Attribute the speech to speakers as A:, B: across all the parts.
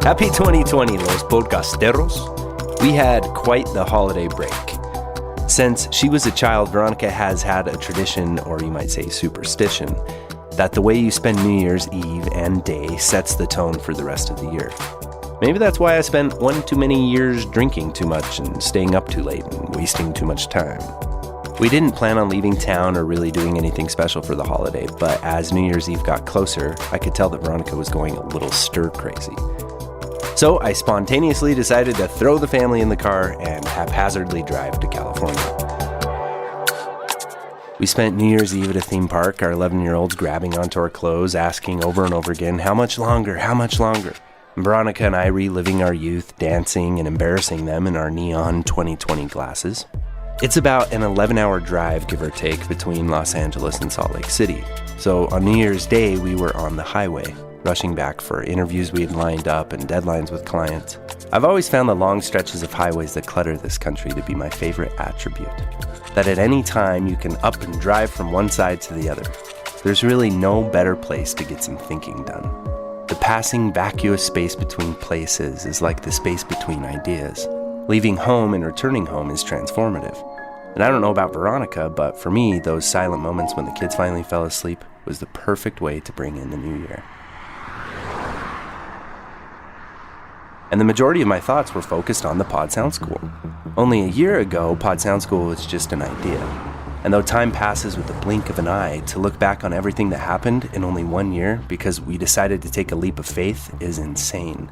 A: Happy 2020, los podcasteros. We had quite the holiday break. Since she was a child, Veronica has had a tradition, or you might say superstition, that the way you spend New Year's Eve and day sets the tone for the rest of the year. Maybe that's why I spent one too many years drinking too much and staying up too late and wasting too much time. We didn't plan on leaving town or really doing anything special for the holiday, but as New Year's Eve got closer, I could tell that Veronica was going a little stir-crazy. So I spontaneously decided to throw the family in the car and haphazardly drive to California. We spent New Year's Eve at a theme park, our 11-year-olds grabbing onto our clothes, asking over and over again, how much longer, how much longer? And Veronica and I reliving our youth, dancing and embarrassing them in our neon 2020 glasses. It's about an 11-hour drive, give or take, between Los Angeles and Salt Lake City. So on New Year's Day, we were on the highway, rushing back for interviews we had lined up and deadlines with clients. I've always found the long stretches of highways that clutter this country to be my favorite attribute. That at any time you can up and drive from one side to the other. There's really no better place to get some thinking done. The passing vacuous space between places is like the space between ideas. Leaving home and returning home is transformative. And I don't know about Veronica, but for me, those silent moments when the kids finally fell asleep was the perfect way to bring in the new year. And the majority of my thoughts were focused on the Pod Sound School. Only a year ago, Pod Sound School was just an idea. And though time passes with the blink of an eye, to look back on everything that happened in only 1 year because we decided to take a leap of faith is insane.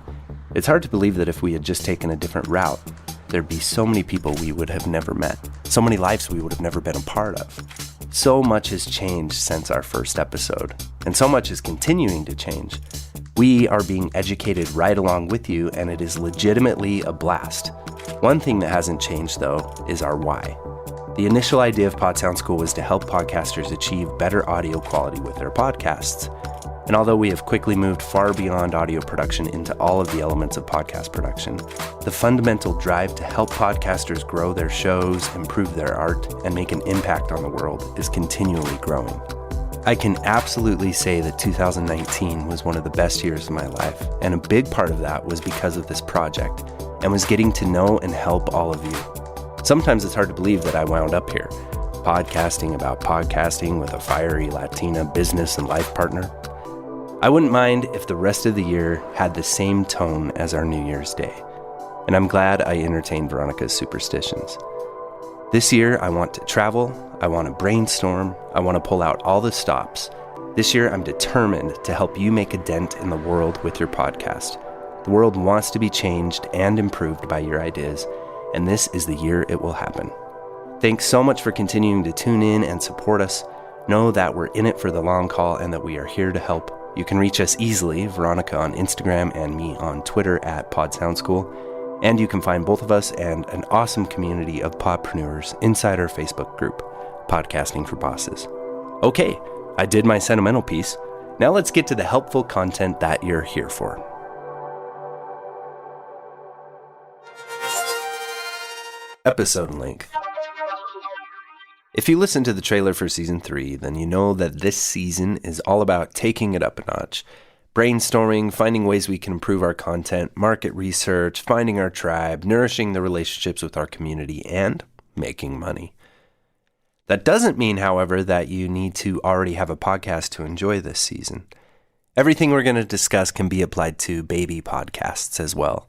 A: It's hard to believe that if we had just taken a different route, there'd be so many people we would have never met, so many lives we would have never been a part of. So much has changed since our first episode, and so much is continuing to change. We are being educated right along with you, and it is legitimately a blast. One thing that hasn't changed, though, is our why. The initial idea of Pod Sound School was to help podcasters achieve better audio quality with their podcasts. And although we have quickly moved far beyond audio production into all of the elements of podcast production, the fundamental drive to help podcasters grow their shows, improve their art, and make an impact on the world is continually growing. I can absolutely say that 2019 was one of the best years of my life, and a big part of that was because of this project, and was getting to know and help all of you. Sometimes it's hard to believe that I wound up here, podcasting about podcasting with a fiery Latina business and life partner. I wouldn't mind if the rest of the year had the same tone as our New Year's Day, and I'm glad I entertained Veronica's superstitions. This year, I want to travel, I want to brainstorm, I want to pull out all the stops. This year, I'm determined to help you make a dent in the world with your podcast. The world wants to be changed and improved by your ideas, and this is the year it will happen. Thanks so much for continuing to tune in and support us. Know that we're in it for the long haul and that we are here to help. You can reach us easily, Veronica on Instagram and me on Twitter at Pod Sound School. And you can find both of us and an awesome community of podpreneurs inside our Facebook group, Podcasting for Bosses. Okay, I did my sentimental piece. Now let's get to the helpful content that you're here for. Episode length. If you listen to the trailer for Season 3, then you know that this season is all about taking it up a notch. Brainstorming, finding ways we can improve our content, market research, finding our tribe, nourishing the relationships with our community, and making money. That doesn't mean, however, that you need to already have a podcast to enjoy this season. Everything we're going to discuss can be applied to baby podcasts as well.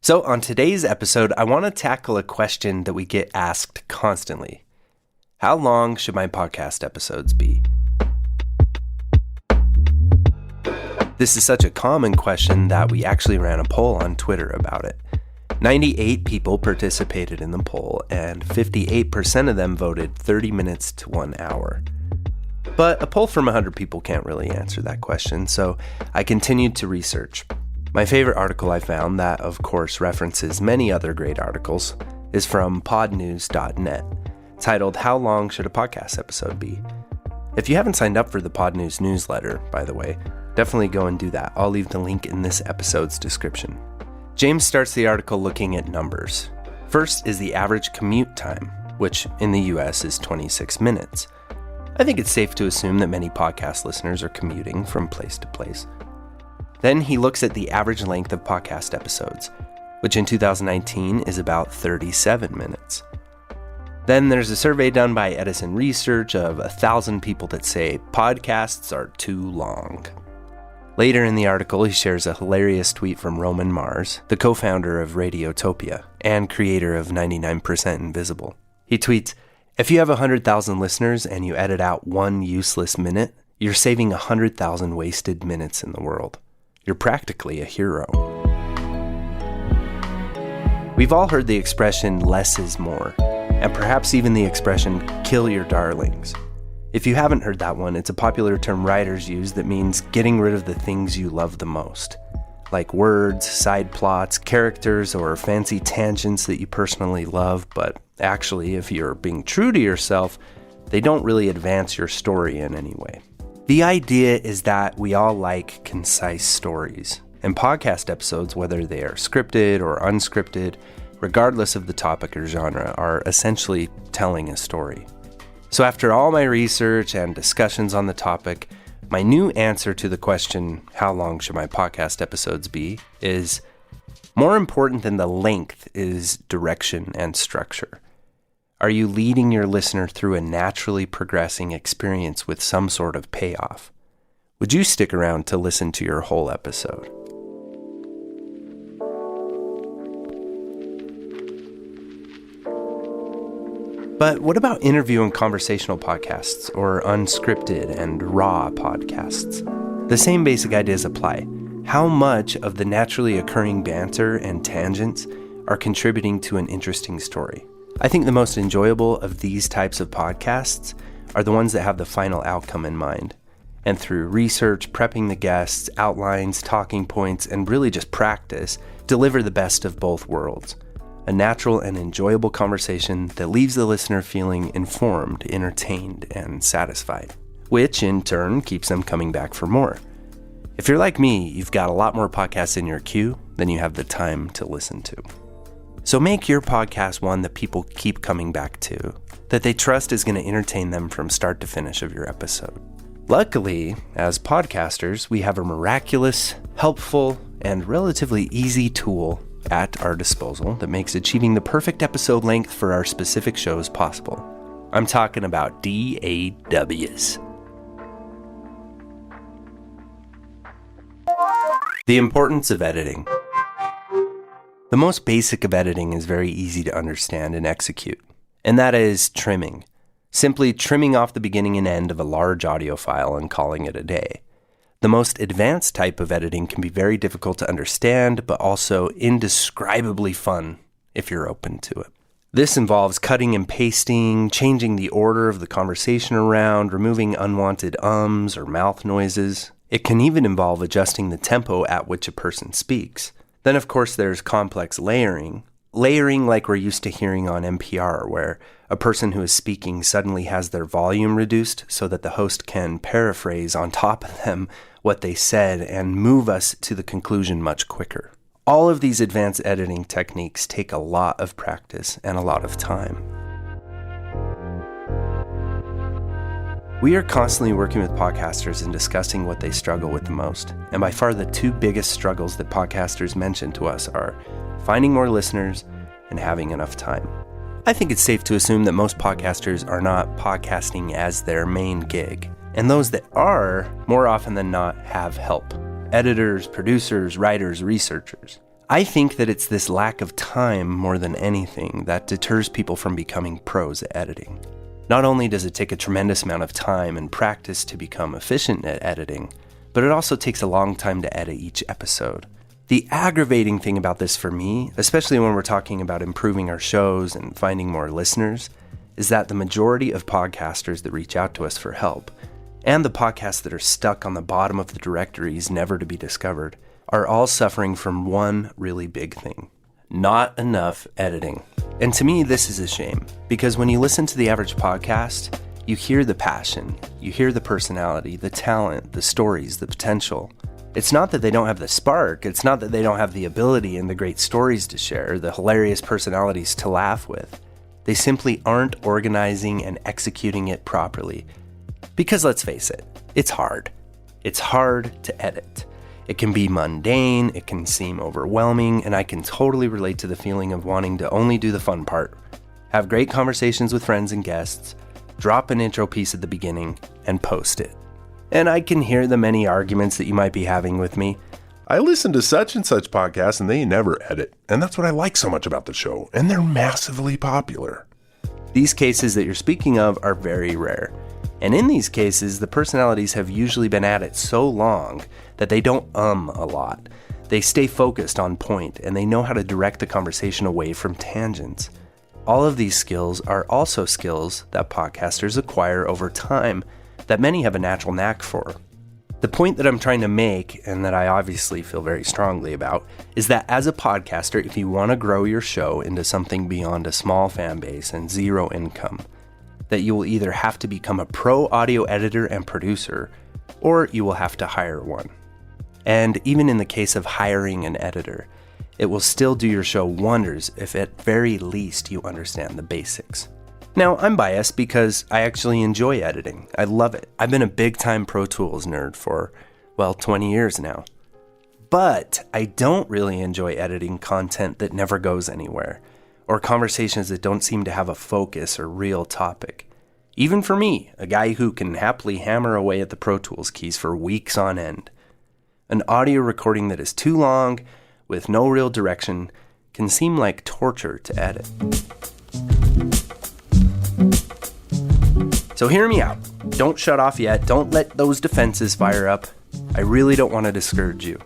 A: So on today's episode, I want to tackle a question that we get asked constantly. How long should my podcast episodes be? This is such a common question that we actually ran a poll on Twitter about it. 98 people participated in the poll, and 58% of them voted 30 minutes to 1 hour. But a poll from 100 people can't really answer that question, so I continued to research. My favorite article I found, that of course references many other great articles, is from podnews.net, titled How Long Should a Podcast Episode Be? If you haven't signed up for the Pod News newsletter, by the way, definitely go and do that. I'll leave the link in this episode's description. James starts the article looking at numbers. First is the average commute time, which in the US is 26 minutes. I think it's safe to assume that many podcast listeners are commuting from place to place. Then he looks at the average length of podcast episodes, which in 2019 is about 37 minutes. Then there's a survey done by Edison Research of 1,000 people that say podcasts are too long. Later in the article, he shares a hilarious tweet from Roman Mars, the co-founder of Radiotopia and creator of 99% Invisible. He tweets, "If you have 100,000 listeners and you edit out one useless minute, you're saving 100,000 wasted minutes in the world. You're practically a hero." We've all heard the expression less is more, and perhaps even the expression kill your darlings. If you haven't heard that one, it's a popular term writers use that means getting rid of the things you love the most, like words, side plots, characters, or fancy tangents that you personally love, but actually, if you're being true to yourself, they don't really advance your story in any way. The idea is that we all like concise stories, and podcast episodes, whether they are scripted or unscripted, regardless of the topic or genre, are essentially telling a story. So after all my research and discussions on the topic, my new answer to the question, how long should my podcast episodes be, is more important than the length is direction and structure. Are you leading your listener through a naturally progressing experience with some sort of payoff? Would you stick around to listen to your whole episode? But what about interview and conversational podcasts or unscripted and raw podcasts? The same basic ideas apply. How much of the naturally occurring banter and tangents are contributing to an interesting story? I think the most enjoyable of these types of podcasts are the ones that have the final outcome in mind. And through research, prepping the guests, outlines, talking points, and really just practice, deliver the best of both worlds. A natural and enjoyable conversation that leaves the listener feeling informed, entertained, and satisfied, which in turn keeps them coming back for more. If you're like me, you've got a lot more podcasts in your queue than you have the time to listen to. So make your podcast one that people keep coming back to, that they trust is going to entertain them from start to finish of your episode. Luckily, as podcasters, we have a miraculous, helpful, and relatively easy tool at our disposal that makes achieving the perfect episode length for our specific shows possible. I'm talking about DAWs. The importance of editing. The most basic of editing is very easy to understand and execute, and that is trimming. Simply trimming off the beginning and end of a large audio file and calling it a day. The most advanced type of editing can be very difficult to understand, but also indescribably fun if you're open to it. This involves cutting and pasting, changing the order of the conversation around, removing unwanted ums or mouth noises. It can even involve adjusting the tempo at which a person speaks. Then, of course, there's complex layering. Layering like we're used to hearing on NPR, where a person who is speaking suddenly has their volume reduced so that the host can paraphrase on top of them what they said and move us to the conclusion much quicker. All of these advanced editing techniques take a lot of practice and a lot of time. We are constantly working with podcasters and discussing what they struggle with the most. And by far the two biggest struggles that podcasters mention to us are finding more listeners and having enough time. I think it's safe to assume that most podcasters are not podcasting as their main gig. And those that are, more often than not, have help. Editors, producers, writers, researchers. I think that it's this lack of time more than anything that deters people from becoming pros at editing. Not only does it take a tremendous amount of time and practice to become efficient at editing, but it also takes a long time to edit each episode. The aggravating thing about this for me, especially when we're talking about improving our shows and finding more listeners, is that the majority of podcasters that reach out to us for help, and the podcasts that are stuck on the bottom of the directories never to be discovered, are all suffering from one really big thing: not enough editing. And to me, this is a shame, because when you listen to the average podcast, you hear the passion, you hear the personality, the talent, the stories, the potential. It's not that they don't have the spark, it's not that they don't have the ability and the great stories to share, the hilarious personalities to laugh with. They simply aren't organizing and executing it properly. Because let's face it, it's hard. It's hard to edit. It can be mundane, it can seem overwhelming, and I can totally relate to the feeling of wanting to only do the fun part. Have great conversations with friends and guests, drop an intro piece at the beginning, and post it. And I can hear the many arguments that you might be having with me.
B: I listen to such and such podcasts and they never edit. And that's what I like so much about the show. And they're massively popular.
A: These cases that you're speaking of are very rare. And in these cases, the personalities have usually been at it so long that they don't a lot. They stay focused on point and they know how to direct the conversation away from tangents. All of these skills are also skills that podcasters acquire over time that many have a natural knack for. The point that I'm trying to make, and that I obviously feel very strongly about, is that as a podcaster, if you want to grow your show into something beyond a small fan base and zero income, that you will either have to become a pro audio editor and producer, or you will have to hire one. And even in the case of hiring an editor, it will still do your show wonders if at very least you understand the basics. Now, I'm biased because I actually enjoy editing. I love it. I've been a big-time Pro Tools nerd for, 20 years now. But I don't really enjoy editing content that never goes anywhere, or conversations that don't seem to have a focus or real topic. Even for me, a guy who can happily hammer away at the Pro Tools keys for weeks on end. An audio recording that is too long, with no real direction, can seem like torture to edit. So hear me out. Don't shut off yet. Don't let those defenses fire up. I really don't want to discourage you.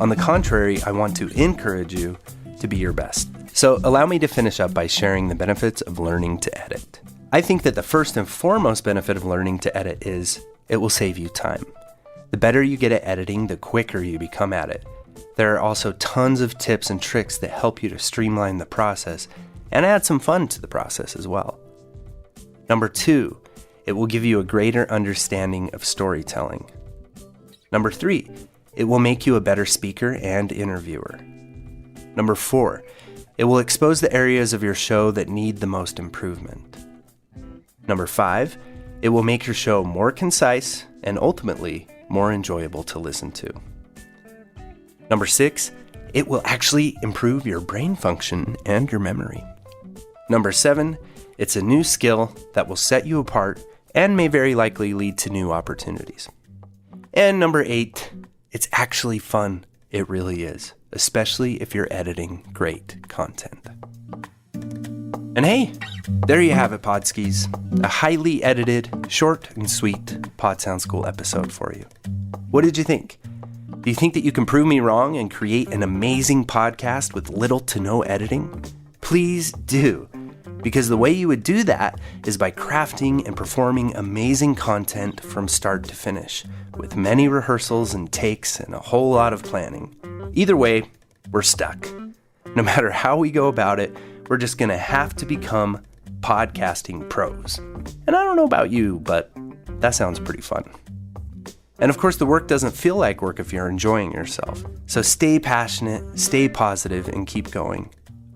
A: On the contrary, I want to encourage you to be your best. So allow me to finish up by sharing the benefits of learning to edit. I think that the first and foremost benefit of learning to edit is it will save you time. The better you get at editing, the quicker you become at it. There are also tons of tips and tricks that help you to streamline the process and add some fun to the process as well. Number 2, it will give you a greater understanding of storytelling. Number 3, it will make you a better speaker and interviewer. Number 4, it will expose the areas of your show that need the most improvement. Number 5, it will make your show more concise and ultimately more enjoyable to listen to. Number 6, it will actually improve your brain function and your memory. Number 7, it's a new skill that will set you apart and may very likely lead to new opportunities. And number 8, it's actually fun. It really is, especially if you're editing great content. And hey, there you have it, Podskis. A highly edited, short and sweet Pod Sound School episode for you. What did you think? Do you think that you can prove me wrong and create an amazing podcast with little to no editing? Please do. Because the way you would do that is by crafting and performing amazing content from start to finish, with many rehearsals and takes and a whole lot of planning. Either way, we're stuck. No matter how we go about it, we're just going to have to become podcasting pros. And I don't know about you, but that sounds pretty fun. And of course, the work doesn't feel like work if you're enjoying yourself. So stay passionate, stay positive, and keep going.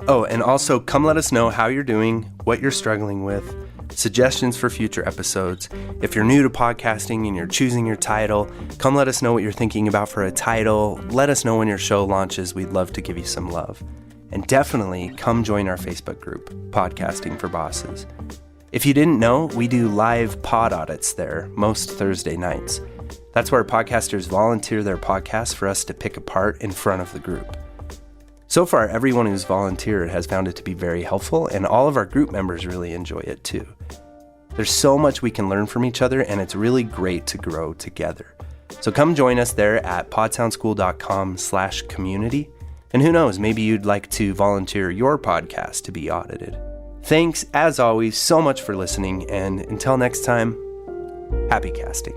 A: Oh, and also come let us know how you're doing, what you're struggling with, suggestions for future episodes. If you're new to podcasting and you're choosing your title, come let us know what you're thinking about for a title. Let us know when your show launches. We'd love to give you some love. And definitely come join our Facebook group, Podcasting for Bosses. If you didn't know, we do live pod audits there most Thursday nights. That's where podcasters volunteer their podcasts for us to pick apart in front of the group. So far, everyone who's volunteered has found it to be very helpful, and all of our group members really enjoy it too. There's so much we can learn from each other, and it's really great to grow together. So come join us there at podsoundschool.com/community. And who knows, maybe you'd like to volunteer your podcast to be audited. Thanks, as always, so much for listening, and until next time, happy casting.